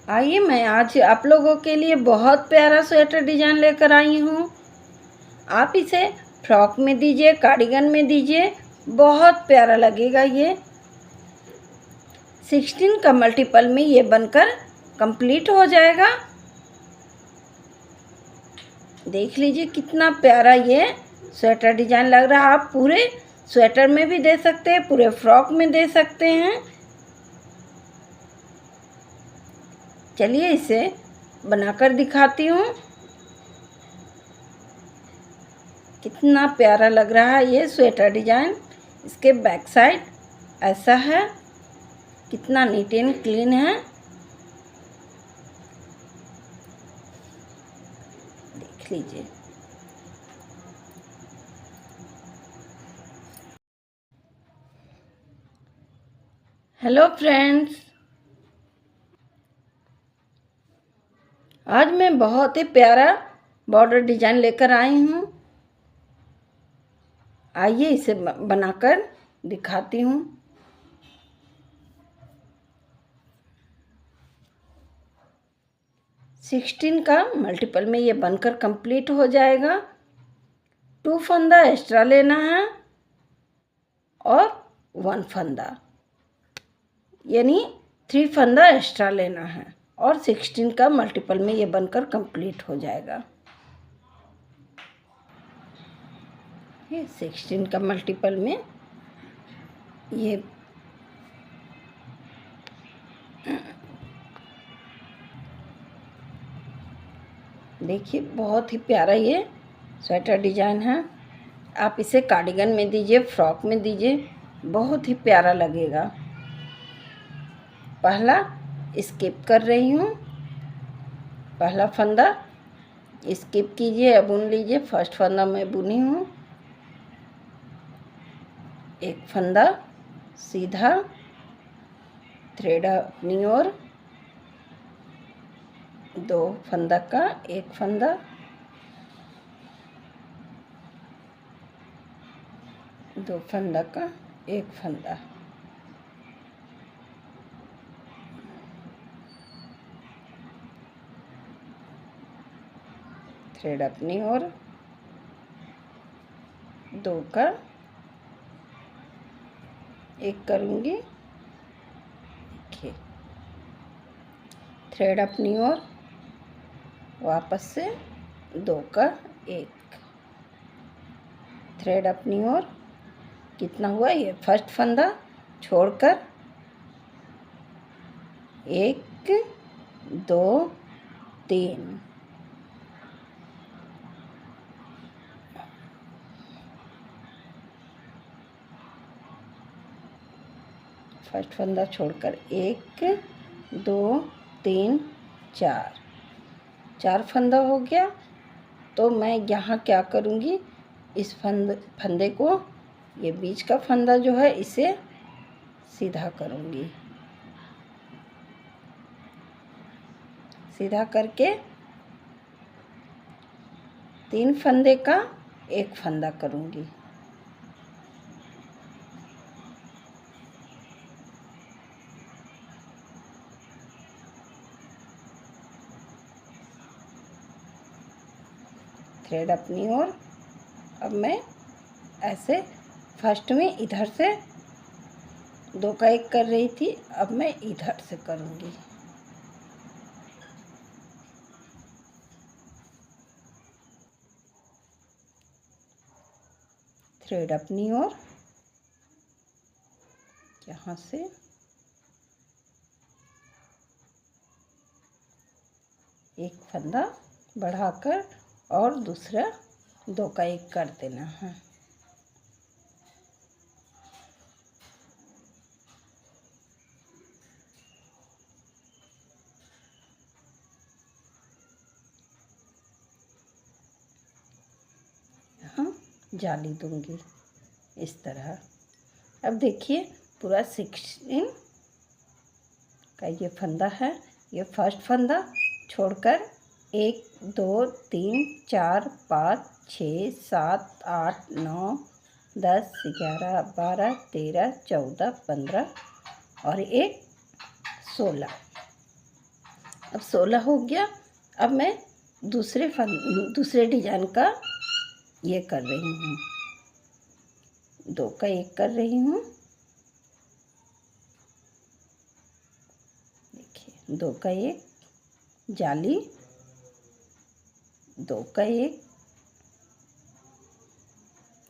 आइए मैं आज आप लोगों के लिए बहुत प्यारा स्वेटर डिजाइन लेकर आई हूँ। आप इसे फ्रॉक में दीजिए, कार्डिगन में दीजिए, बहुत प्यारा लगेगा। ये 16 का मल्टीपल में ये बनकर कंप्लीट हो जाएगा। देख लीजिए कितना प्यारा ये स्वेटर डिजाइन लग रहा है। आप पूरे स्वेटर में भी दे सकते हैं, पूरे फ्रॉक में दे सकते हैं। चलिए इसे बनाकर दिखाती हूँ। कितना प्यारा लग रहा है ये स्वेटर डिजाइन। इसके बैक साइड ऐसा है, कितना नीट एंड क्लीन है। देख लीजिए। हेलो फ्रेंड्स, आज मैं बहुत ही प्यारा बॉर्डर डिजाइन लेकर आई हूँ। आइए इसे बनाकर दिखाती हूँ। सिक्सटीन का मल्टीपल में ये बनकर कंप्लीट हो जाएगा। 2 फंदा एक्स्ट्रा लेना है और 1 फंदा, यानी 3 फंदा एक्स्ट्रा लेना है और 16 का मल्टीपल में ये बनकर कंप्लीट हो जाएगा। ये 16 का मल्टीपल में ये देखिए बहुत ही प्यारा ये स्वेटर डिजाइन है। आप इसे कार्डिगन में दीजिए, फ्रॉक में दीजिए, बहुत ही प्यारा लगेगा। पहला स्किप कर रही हूँ, पहला फंदा स्किप कीजिए, अब बुन लीजिए। फर्स्ट फंदा मैं बुनी हूँ, एक फंदा सीधा, थ्रेड अपनी ओर, 2 फंदा का एक फंदा, 2 फंदा का एक फंदा, थ्रेड अपनी ओर, 2 का एक करूँगी, देखिए थ्रेड अपनी ओर, वापस से 2 का एक, थ्रेड अपनी ओर। कितना हुआ ये फर्स्ट फंदा छोड़कर 1 2 3, फर्स्ट फंदा छोड़कर 1 2 3 4, 4 फंदा हो गया। तो मैं यहाँ क्या करूँगी, इस फंदे को, ये बीच का फंदा जो है, इसे सीधा करूँगी। सीधा करके 3 फंदे का एक फंदा करूँगी। थ्रेड अपनी ओर। अब मैं ऐसे फर्स्ट में इधर से 2 का एक कर रही थी, अब मैं इधर से करूँगी। थ्रेड अपनी ओर, यहाँ से एक फंदा बढ़ाकर और दूसरा 2 का एक कर देना है। यहाँ जाली दूंगी इस तरह। अब देखिए पूरा 16 का ये फंदा है, ये फर्स्ट फंदा छोड़कर 1 2 3 4 5 6 7 8 9 10 11 12 13 14 15 और एक 16, अब 16 हो गया। अब मैं दूसरे डिजाइन का ये कर रही हूँ, 2 का 1 कर रही हूँ। देखिए 2 का 1 जाली, 2 का 1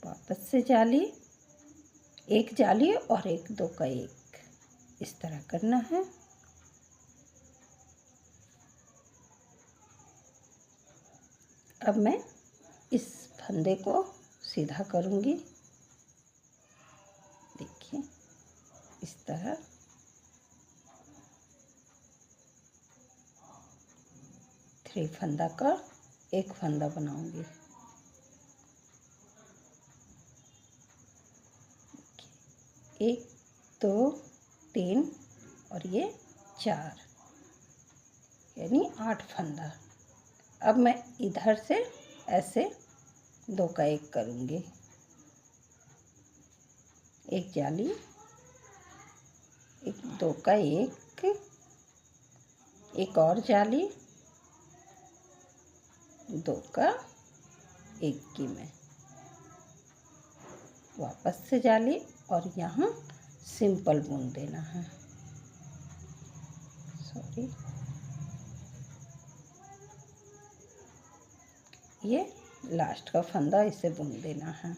वापस से जाली, 1 जाली और 1 2 का 1, इस तरह करना है। अब मैं इस फंदे को सीधा करूँगी। देखिए इस तरह थ्री फंदा का एक फंदा बनाऊंगी। 1 2 3 और ये 4, यानी 8 फंदा। अब मैं इधर से ऐसे 2 का 1 करूँगी, 1 जाली, 2 का 1, एक और जाली, 2 का 1 की मैं वापस से जाली और यहाँ सिंपल बुन देना है। सॉरी, ये लास्ट का फंदा इसे बुन देना है।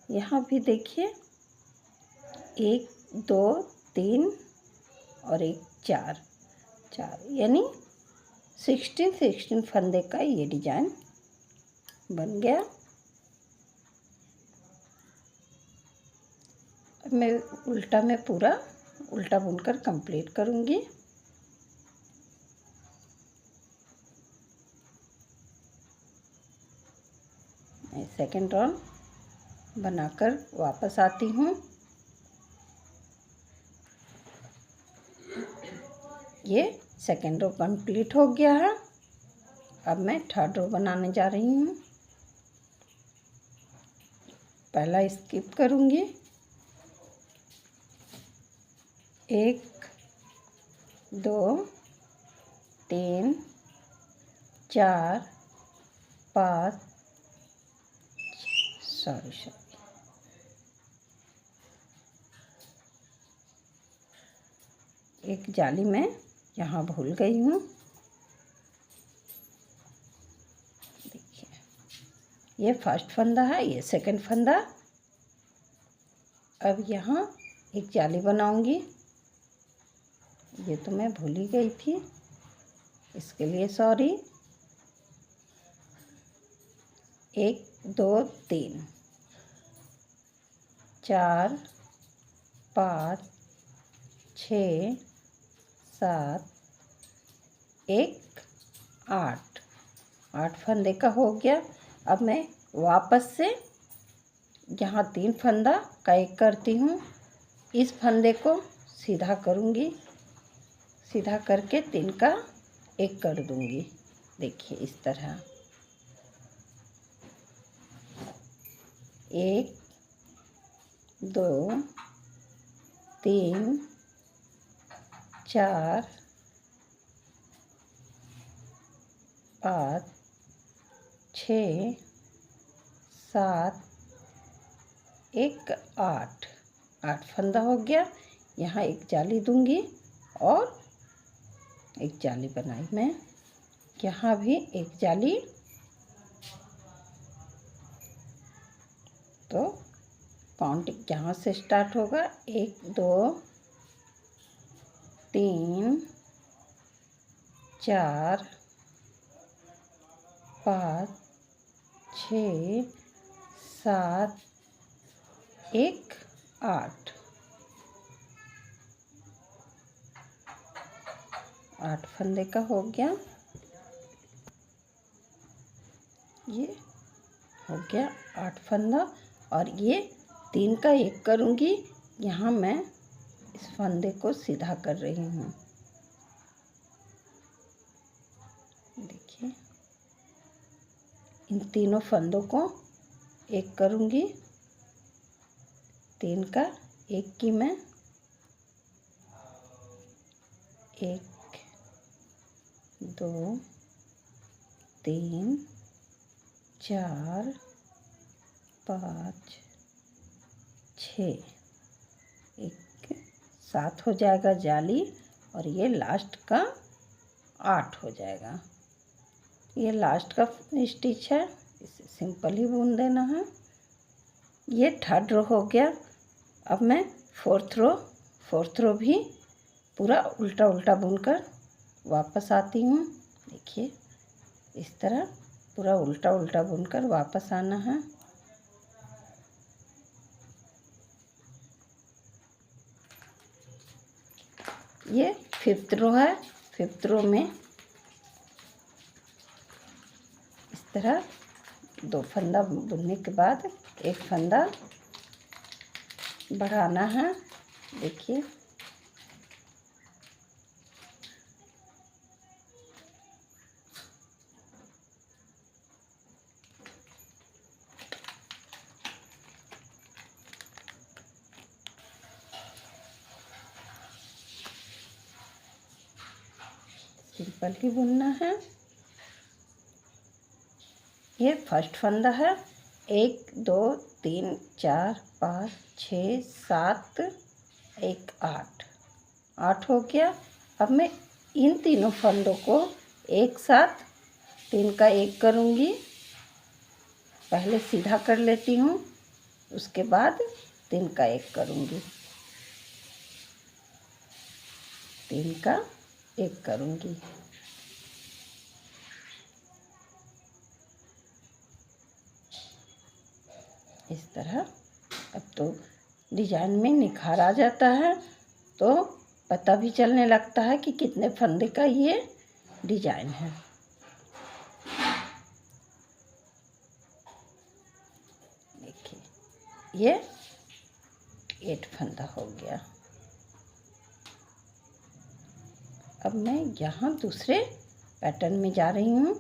यहाँ भी देखिए 1 2 3 और 1 4, यानी 16 फंदे का ये डिजाइन बन गया। अब मैं पूरा उल्टा बुनकर कंप्लीट करूँगी। मैं सेकेंड राउंड बनाकर वापस आती हूँ। ये सेकेंड रो कंप्लीट हो गया है। अब मैं थर्ड रो बनाने जा रही हूँ। पहला स्किप करूँगी, 1 2 3 4 5 सॉरी एक जाली में यहाँ भूल गई हूँ। देखिए ये फर्स्ट फंदा है, ये सेकंड फंदा। अब यहाँ एक जाली बनाऊंगी, ये तो मैं भूल ही गई थी, इसके लिए सॉरी। 1 2 3 4 5 6 7 1 8 फंदे का हो गया। अब मैं वापस से यहाँ 3 फंदा का 1 करती हूँ। इस फंदे को सीधा करूँगी, सीधा करके 3 का 1 कर दूँगी। देखिए इस तरह 1 2 3 4 5 6 7 1 8 फंदा हो गया। यहाँ एक जाली दूंगी और एक जाली बनाई मैं, यहाँ भी एक जाली। तो काउंटिंग यहाँ से स्टार्ट होगा, 1 2 3 4 5 6 7 1 8 फंदे का हो गया। ये हो गया 8 फंदा और ये 3 का 1 करूँगी। यहाँ मैं इस फंदे को सीधा कर रही हूँ। देखिए इन तीनों फंदों को 1 करूँगी, 3 का 1 की मैं 1 2 3 4 5 6, एक 7 हो जाएगा जाली, और ये लास्ट का 8 हो जाएगा। ये लास्ट का स्टिच है, इसे सिंपल ही बुन देना है। ये थर्ड रो हो गया। अब मैं फोर्थ रो भी पूरा उल्टा उल्टा बुनकर वापस आती हूँ। देखिए इस तरह पूरा उल्टा उल्टा बुनकर वापस आना है। ये फिफ्थ रो है। फिफ्थ रो में इस तरह 2 फंदा बुनने के बाद एक फंदा बढ़ाना है। देखिए सिंपल ही बुनना है। ये फर्स्ट फंदा है। 1 2 3 4 5 6 7 1 8 हो गया। अब मैं इन तीनों फंदों को एक साथ 3 का 1 करूँगी। पहले सीधा कर लेती हूँ, उसके बाद 3 का 1 करूँगी। 3 का 1 करूँगी। इस तरह अब तो डिजाइन में निखार आ जाता है, तो पता भी चलने लगता है कि कितने फंदे का ये डिजाइन है। देखिए ये 8 फंदा हो गया। अब मैं यहाँ दूसरे पैटर्न में जा रही हूँ।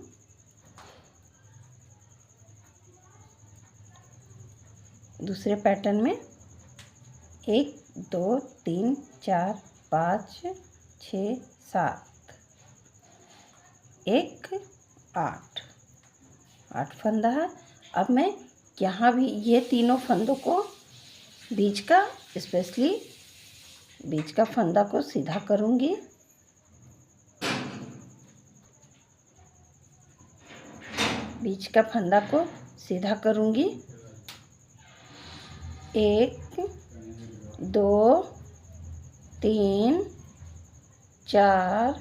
दूसरे पैटर्न में 1 2 3 4 5 6 7 1 8 फंदा है। अब मैं यहाँ भी ये तीनों फंदों को बीच का, स्पेशली बीच का फंदा को सीधा करूँगी। बीच का फंदा को सीधा करूँगी। 1 2 3 4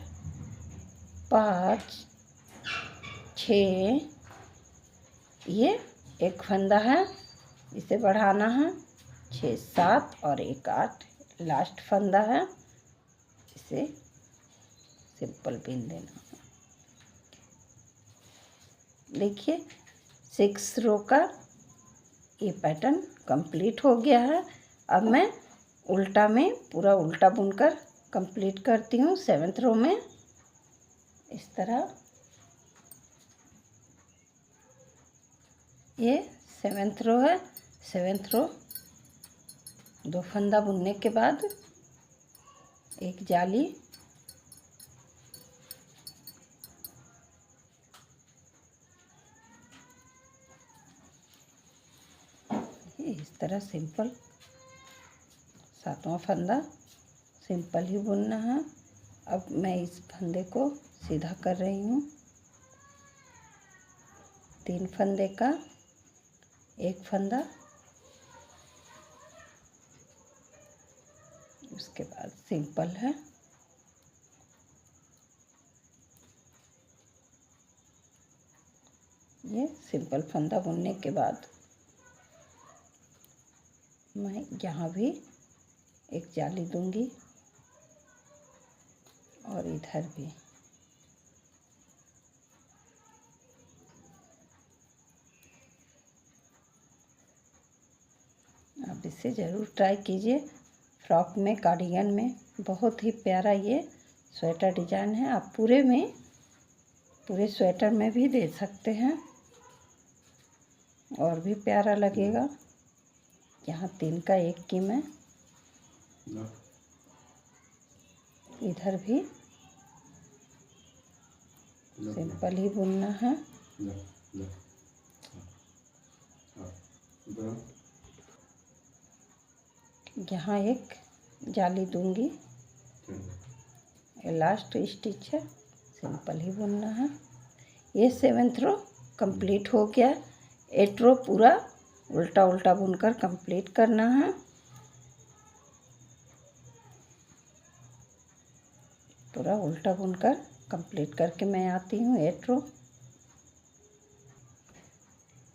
5 6, ये एक फंदा है, इसे बढ़ाना है। 6 7 और 1 8 लास्ट फंदा है, इसे सिंपल पिन देना। देखिए 6 रो का ये पैटर्न कंप्लीट हो गया है। अब मैं उल्टा में पूरा उल्टा बुनकर कंप्लीट करती हूँ 7th रो में। इस तरह ये 7th रो है। 7th रो 2 फंदा बुनने के बाद एक जाली, इस तरह सिंपल 7वां फंदा सिंपल ही बुनना है। अब मैं इस फंदे को सीधा कर रही हूँ। 3 फंदे का 1 फंदा, उसके बाद सिंपल है। ये सिंपल फंदा बुनने के बाद मैं यहाँ भी एक जाली दूंगी और इधर भी। आप इसे ज़रूर ट्राई कीजिए। फ्रॉक में, कार्डिगन में बहुत ही प्यारा ये स्वेटर डिजाइन है। आप पूरे स्वेटर में भी दे सकते हैं और भी प्यारा लगेगा। यहाँ 3 का 1 की मैं इधर भी सिंपल ही बुनना है। यहाँ एक जाली दूंगी, ये लास्ट स्टिच है, सिंपल ही बुनना है। ये 7th रो कंप्लीट हो गया। 8 रो पूरा उल्टा उल्टा बुनकर कंप्लीट करना है। पूरा उल्टा बुनकर कंप्लीट करके मैं आती हूँ 8 रो।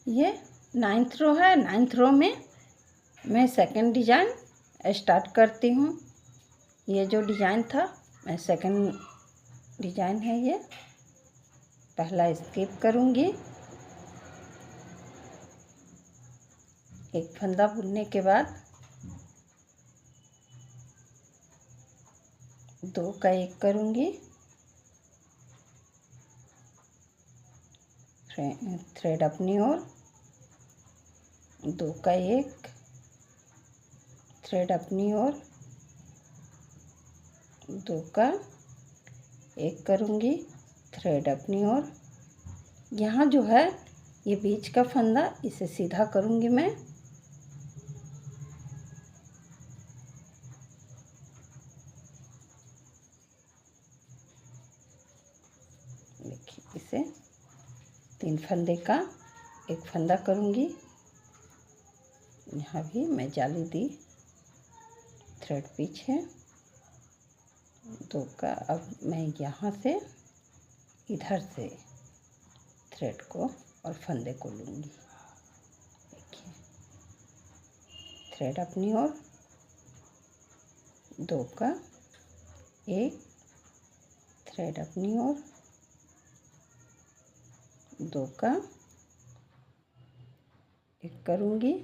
ये 9th रो है। 9th रो में मैं सेकंड डिजाइन स्टार्ट करती हूँ। ये जो डिजाइन था मैं सेकंड डिजाइन है, ये पहला स्किप करूँगी। एक फंदा बुनने के बाद 2 का 1 करूँगी, थ्रेड अपनी ओर, 2 का 1, थ्रेड अपनी ओर, 2 का 1 करूँगी, थ्रेड अपनी ओर। यहाँ जो है ये बीच का फंदा, इसे सीधा करूँगी मैं। देखिए, इसे 3 फंदे का 1 फंदा करूँगी। यहाँ भी मैं जाली दी, थ्रेड पीछे, 2 का। अब मैं यहाँ से इधर से थ्रेड को और फंदे को लूँगी। देखिए, थ्रेड अपनी ओर, 2 का 1, थ्रेड अपनी ओर, 2 का 1 करूँगी।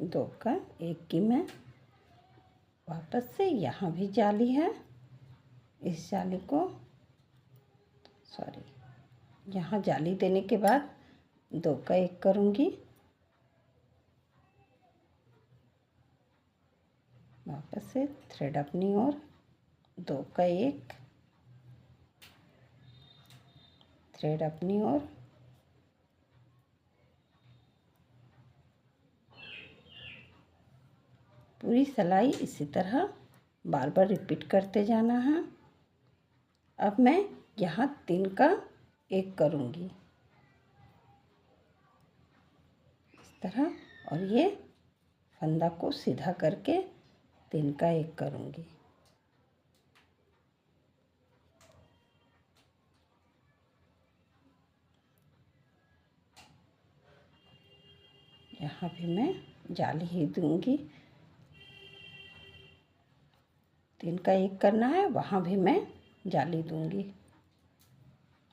दो का 1 की मैं वापस से, यहाँ भी जाली है, इस जाली को यहाँ जाली देने के बाद 2 का 1 करूँगी, वापस से थ्रेड अपनी ओर, 2 का 1, थ्रेड अपनी ओर, पूरी सिलाई इसी तरह बार बार रिपीट करते जाना है। अब मैं यहाँ 3 का 1 करूँगी इस तरह, और ये फंदा को सीधा करके 3 का 1 करूँगी। यहाँ भी मैं जाली ही दूंगी, 3 का 1 करना है, वहाँ भी मैं जाली दूंगी।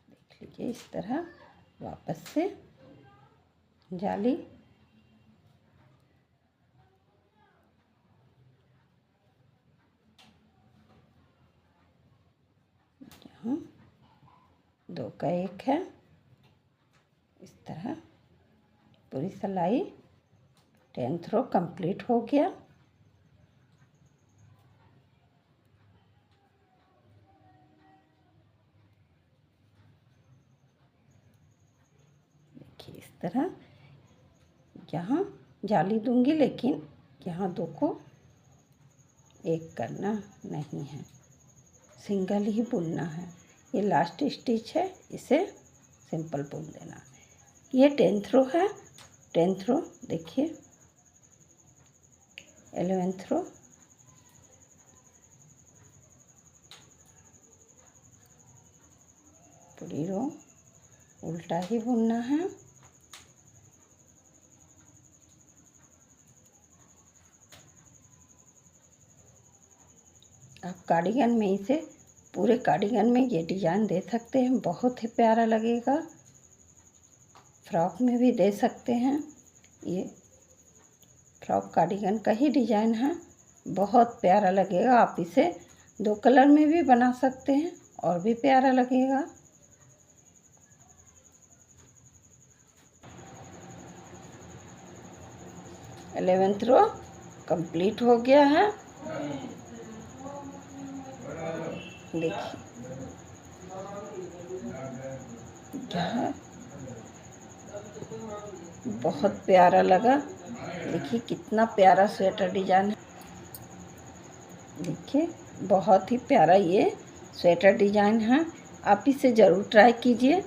देख लीजिए, इस तरह वापस से जाली, यहाँ 2 का 1 है, इस तरह पूरी सिलाई 10th रो कंप्लीट हो गया। देखिए, इस तरह यहाँ जाली दूंगी, लेकिन यहाँ 2 को 1 करना नहीं है, सिंगल ही बुनना है। ये लास्ट स्टिच है, इसे सिंपल बुन देना। ये 10th रो है। 10th रो देखिए, 11th रो, पूरी रो उल्टा ही बुनना है। आप कार्डिगन में इसे, पूरे कार्डिगन में ये डिज़ाइन दे सकते हैं, बहुत ही प्यारा लगेगा। फ्रॉक में भी दे सकते हैं। ये फ्रॉक कार्डिगन का ही डिज़ाइन है, बहुत प्यारा लगेगा। आप इसे 2 कलर में भी बना सकते हैं और भी प्यारा लगेगा। 11th रो कंप्लीट हो गया है। देखिए क्या बहुत प्यारा लगा। देखिए कितना प्यारा स्वेटर डिजाइन है। देखिए बहुत ही प्यारा ये स्वेटर डिजाइन है। आप इसे ज़रूर ट्राई कीजिए।